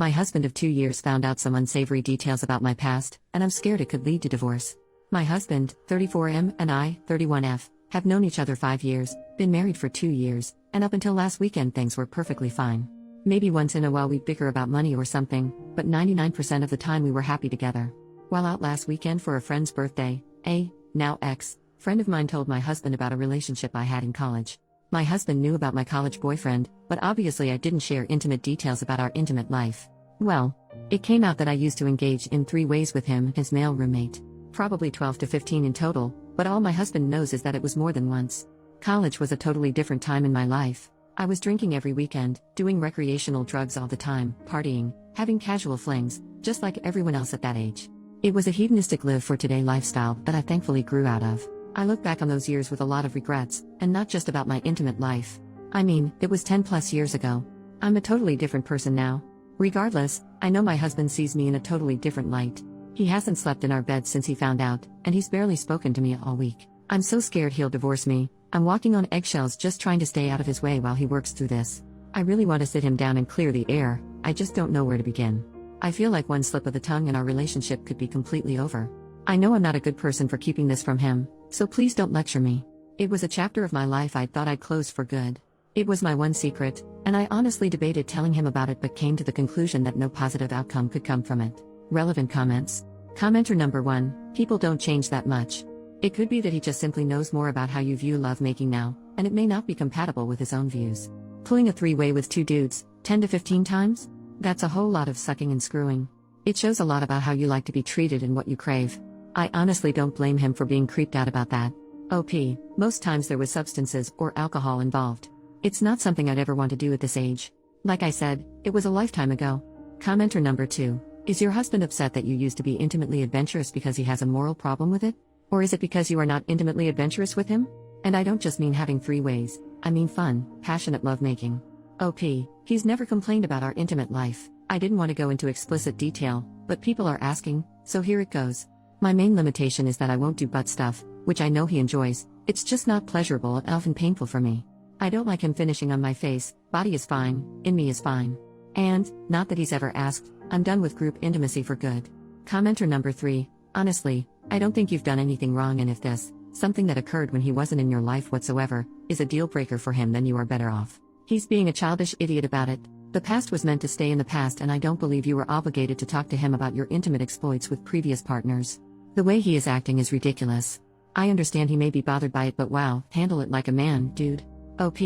My husband of 2 years found out some unsavory details about my past, and I'm scared it could lead to divorce. My husband, 34M, and I, 31F, have known each other 5 years, been married for 2 years, and up until last weekend things were perfectly fine. Maybe once in a while we'd bicker about money or something, but 99% of the time we were happy together. While out last weekend for a friend's birthday, now ex-friend of mine told my husband about a relationship I had in college. My husband knew about my college boyfriend, but obviously I didn't share intimate details about our intimate life. Well, it came out that I used to engage in 3 ways with him, his male roommate. Probably 12 to 15 in total, but all my husband knows is that it was more than once. College was a totally different time in my life. I was drinking every weekend, doing recreational drugs all the time, partying, having casual flings, just like everyone else at that age. It was a hedonistic live-for-today lifestyle that I thankfully grew out of. I look back on those years with a lot of regrets, and not just about my intimate life. I mean, it was 10 plus years ago. I'm a totally different person now. Regardless, I know my husband sees me in a totally different light. He hasn't slept in our bed since he found out, and he's barely spoken to me all week. I'm so scared he'll divorce me. I'm walking on eggshells just trying to stay out of his way while he works through this. I really want to sit him down and clear the air, I just don't know where to begin. I feel like one slip of the tongue and our relationship could be completely over. I know I'm not a good person for keeping this from him, so please don't lecture me. It was a chapter of my life I thought I'd close for good. It was my one secret, and I honestly debated telling him about it but came to the conclusion that no positive outcome could come from it. Relevant comments. Commenter number 1, people don't change that much. It could be that he just simply knows more about how you view lovemaking now, and it may not be compatible with his own views. Pulling a 3-way with 2 dudes, 10 to 15 times? That's a whole lot of sucking and screwing. It shows a lot about how you like to be treated and what you crave. I honestly don't blame him for being creeped out about that. OP, most times there was substances or alcohol involved. It's not something I'd ever want to do at this age. Like I said, it was a lifetime ago. Commenter number 2, is your husband upset that you used to be intimately adventurous because he has a moral problem with it? Or is it because you are not intimately adventurous with him? And I don't just mean having 3 ways, I mean fun, passionate lovemaking. OP, he's never complained about our intimate life. I didn't want to go into explicit detail, but people are asking, so here it goes. My main limitation is that I won't do butt stuff, which I know he enjoys. It's just not pleasurable and often painful for me. I don't like him finishing on my face, body is fine, in me is fine. And, not that he's ever asked, I'm done with group intimacy for good. Commenter number 3, honestly, I don't think you've done anything wrong, and if this, something that occurred when he wasn't in your life whatsoever, is a deal breaker for him, then you are better off. He's being a childish idiot about it. The past was meant to stay in the past, and I don't believe you were obligated to talk to him about your intimate exploits with previous partners. The way he is acting is ridiculous. I understand he may be bothered by it, but wow, handle it like a man, dude. OP,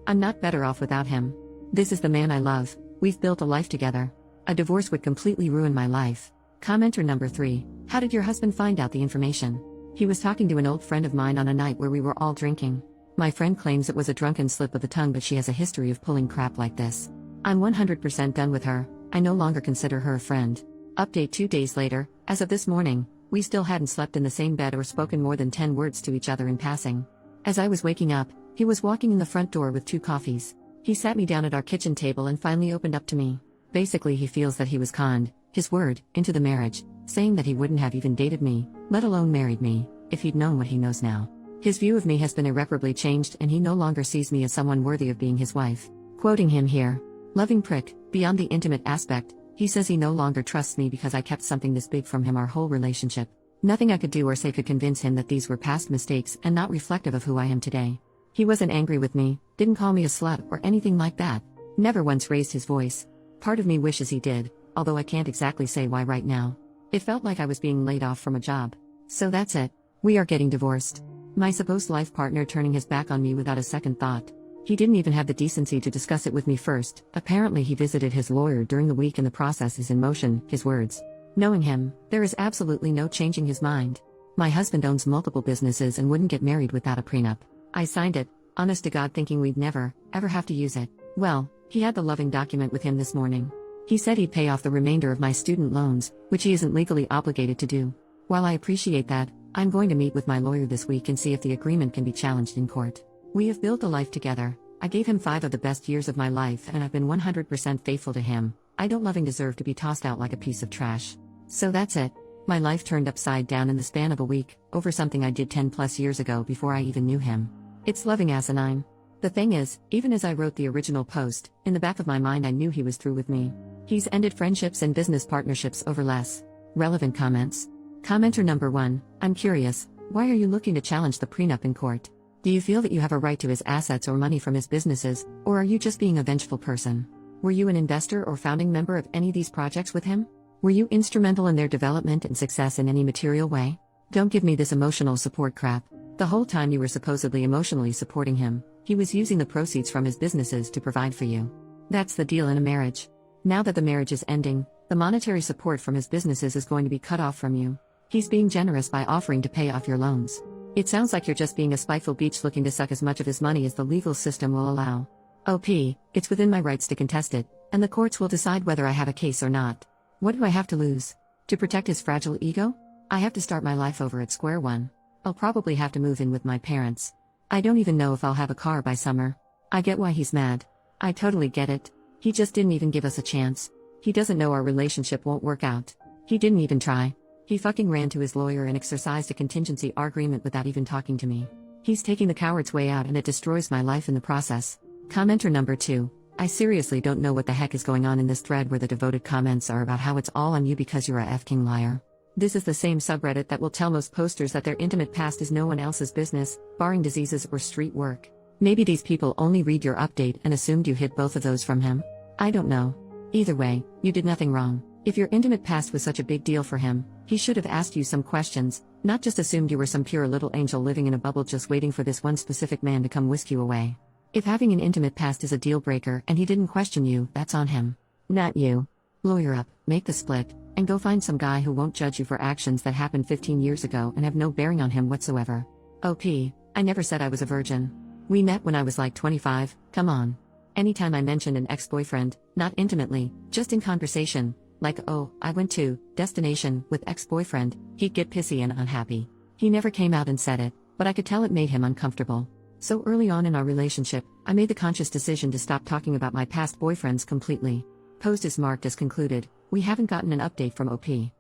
I'm not better off without him. This is the man I love, we've built a life together. A divorce would completely ruin my life. Commenter number 3, how did your husband find out the information? He was talking to an old friend of mine on a night where we were all drinking. My friend claims it was a drunken slip of the tongue, but she has a history of pulling crap like this. I'm 100% done with her, I no longer consider her a friend. Update 2 days later, as of this morning, we still hadn't slept in the same bed or spoken more than 10 words to each other in passing. As I was waking up, he was walking in the front door with 2 coffees. He sat me down at our kitchen table and finally opened up to me. Basically he feels that he was conned, his word, into the marriage, saying that he wouldn't have even dated me, let alone married me, if he'd known what he knows now. His view of me has been irreparably changed, and he no longer sees me as someone worthy of being his wife. Quoting him here, loving prick, beyond the intimate aspect, he says he no longer trusts me because I kept something this big from him our whole relationship. Nothing I could do or say could convince him that these were past mistakes and not reflective of who I am today. He wasn't angry with me, didn't call me a slut or anything like that, never once raised his voice. Part of me wishes he did, although I can't exactly say why right now. It felt like I was being laid off from a job. So that's it. We are getting divorced. My supposed life partner turning his back on me without a second thought. He didn't even have the decency to discuss it with me first. Apparently he visited his lawyer during the week and the process is in motion, his words. Knowing him, there is absolutely no changing his mind. My husband owns multiple businesses and wouldn't get married without a prenup. I signed it, honest to God, thinking we'd never, ever have to use it. Well, he had the loving document with him this morning. He said he'd pay off the remainder of my student loans, which he isn't legally obligated to do. While I appreciate that, I'm going to meet with my lawyer this week and see if the agreement can be challenged in court. We have built a life together. I gave him 5 of the best years of my life and I've been 100% faithful to him. I don't loving deserve to be tossed out like a piece of trash. So that's it. My life turned upside down in the span of a week, over something I did 10 plus years ago before I even knew him. It's loving asinine. The thing is, even as I wrote the original post, in the back of my mind I knew he was through with me. He's ended friendships and business partnerships over less relevant comments. Commenter number 1, I'm curious, why are you looking to challenge the prenup in court? Do you feel that you have a right to his assets or money from his businesses, or are you just being a vengeful person? Were you an investor or founding member of any of these projects with him? Were you instrumental in their development and success in any material way? Don't give me this emotional support crap. The whole time you were supposedly emotionally supporting him, he was using the proceeds from his businesses to provide for you. That's the deal in a marriage. Now that the marriage is ending, the monetary support from his businesses is going to be cut off from you. He's being generous by offering to pay off your loans. It sounds like you're just being a spiteful beach looking to suck as much of his money as the legal system will allow. OP, it's within my rights to contest it, and the courts will decide whether I have a case or not. What do I have to lose? To protect his fragile ego? I have to start my life over at square one. I'll probably have to move in with my parents. I don't even know if I'll have a car by summer. I get why he's mad. I totally get it. He just didn't even give us a chance. He doesn't know our relationship won't work out. He didn't even try. He fucking ran to his lawyer and exercised a contingency agreement without even talking to me. He's taking the coward's way out and it destroys my life in the process. Commenter number 2, I seriously don't know what the heck is going on in this thread where the devoted comments are about how it's all on you because you're a f-king liar. This is the same subreddit that will tell most posters that their intimate past is no one else's business, barring diseases or street work. Maybe these people only read your update and assumed you hid both of those from him. I don't know. Either way, you did nothing wrong. If your intimate past was such a big deal for him, he should have asked you some questions, not just assumed you were some pure little angel living in a bubble just waiting for this one specific man to come whisk you away. If having an intimate past is a deal breaker and he didn't question you, that's on him. Not you. Lawyer up, make the split, and go find some guy who won't judge you for actions that happened 15 years ago and have no bearing on him whatsoever. OP, I never said I was a virgin. We met when I was like 25, come on. Anytime I mentioned an ex-boyfriend, not intimately, just in conversation, like oh, I went to destination with ex-boyfriend, he'd get pissy and unhappy. He never came out and said it, but I could tell it made him uncomfortable. So early on in our relationship, I made the conscious decision to stop talking about my past boyfriends completely. Post is marked as concluded. We haven't gotten an update from OP.